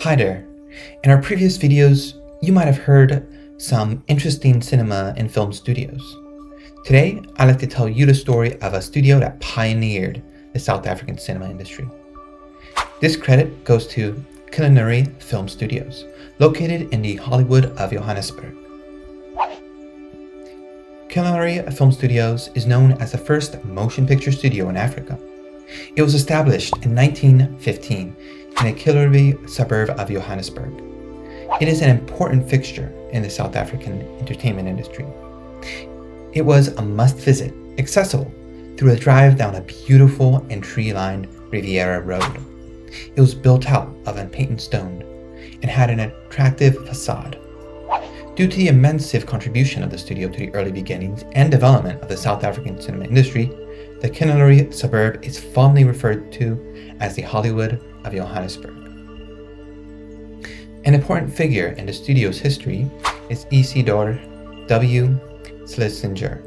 Hi there. In our previous videos, you might have heard some interesting cinema and film studios. Today, I'd like to tell you the story of a studio that pioneered the South African cinema industry. This credit goes to Killarney Film Studios, located in the Hollywood of Johannesburg. Killarney Film Studios is known as the first motion picture studio in Africa. It was established in 1915 in a Killarney suburb of Johannesburg. It is an important fixture in the South African entertainment industry. It was a must-visit, accessible through a drive down a beautiful and tree-lined Riviera Road. It was built out of unpainted stone and had an attractive facade. Due to the immense contribution of the studio to the early beginnings and development of the South African cinema industry, the Killarney suburb is fondly referred to as the Hollywood of Johannesburg. An important figure in the studio's history is Isidore W. Schlesinger.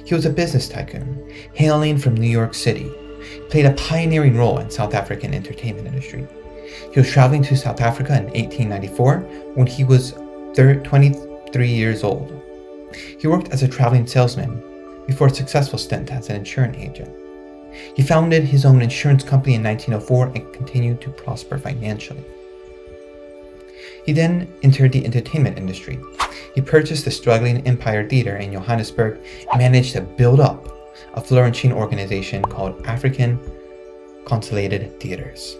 He was a business tycoon, hailing from New York City. He played a pioneering role in South African entertainment industry. He was traveling to South Africa in 1894 when he was 23 years old. He worked as a traveling salesman before a successful stint as an insurance agent. He founded his own insurance company in 1904 and continued to prosper financially. He then entered the entertainment industry. He purchased the struggling Empire Theatre in Johannesburg and managed to build up a flourishing organization called African Consolidated Theatres.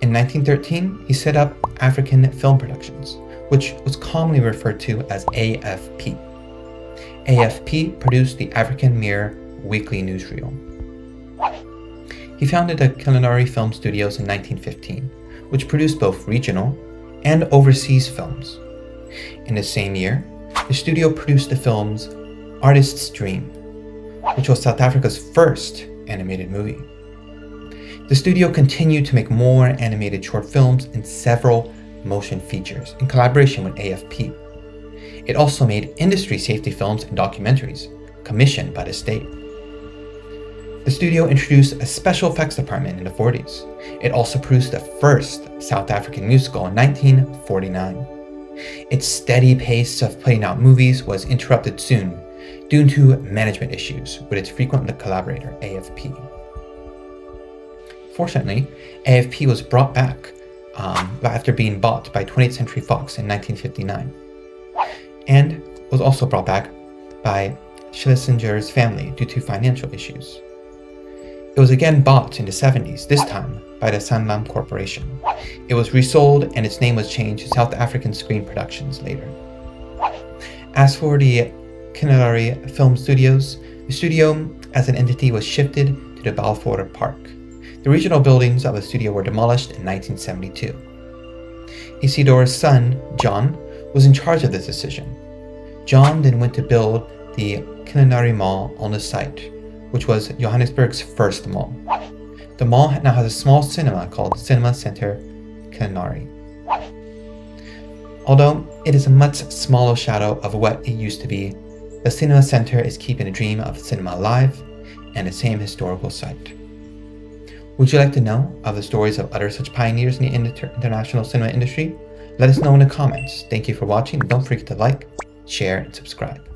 In 1913, he set up African Film Productions, which was commonly referred to as AFP. AFP produced the African Mirror weekly newsreel. He founded the Killarney Film Studios in 1915, which produced both regional and overseas films. In the same year, the studio produced the films Artist's Dream, which was South Africa's first animated movie. The studio continued to make more animated short films and several motion features in collaboration with AFP. It also made industry safety films and documentaries commissioned by the state. The studio introduced a special effects department in the 40s. It also produced the first South African musical in 1949. Its steady pace of putting out movies was interrupted soon due to management issues with its frequent collaborator, AFP. Fortunately, AFP was brought back after being bought by 20th Century Fox in 1959, and was also brought back by Schlesinger's family due to financial issues. It was again bought in the 70s, this time by the Sanlam Corporation. It was resold and its name was changed to South African Screen Productions later. As for the Killarney Film Studios, the studio as an entity was shifted to the Balfour Park. The regional buildings of the studio were demolished in 1972. Isidore's son, John, was in charge of this decision. John then went to build the Killarney Mall on the site, which was Johannesburg's first mall. The mall now has a small cinema called Cinema Centre Killarney. Although it is a much smaller shadow of what it used to be, the Cinema Centre is keeping the dream of cinema alive and the same historical site. Would you like to know of the stories of other such pioneers in the international cinema industry? Let us know in the comments. Thank you for watching, and don't forget to like, share, and subscribe.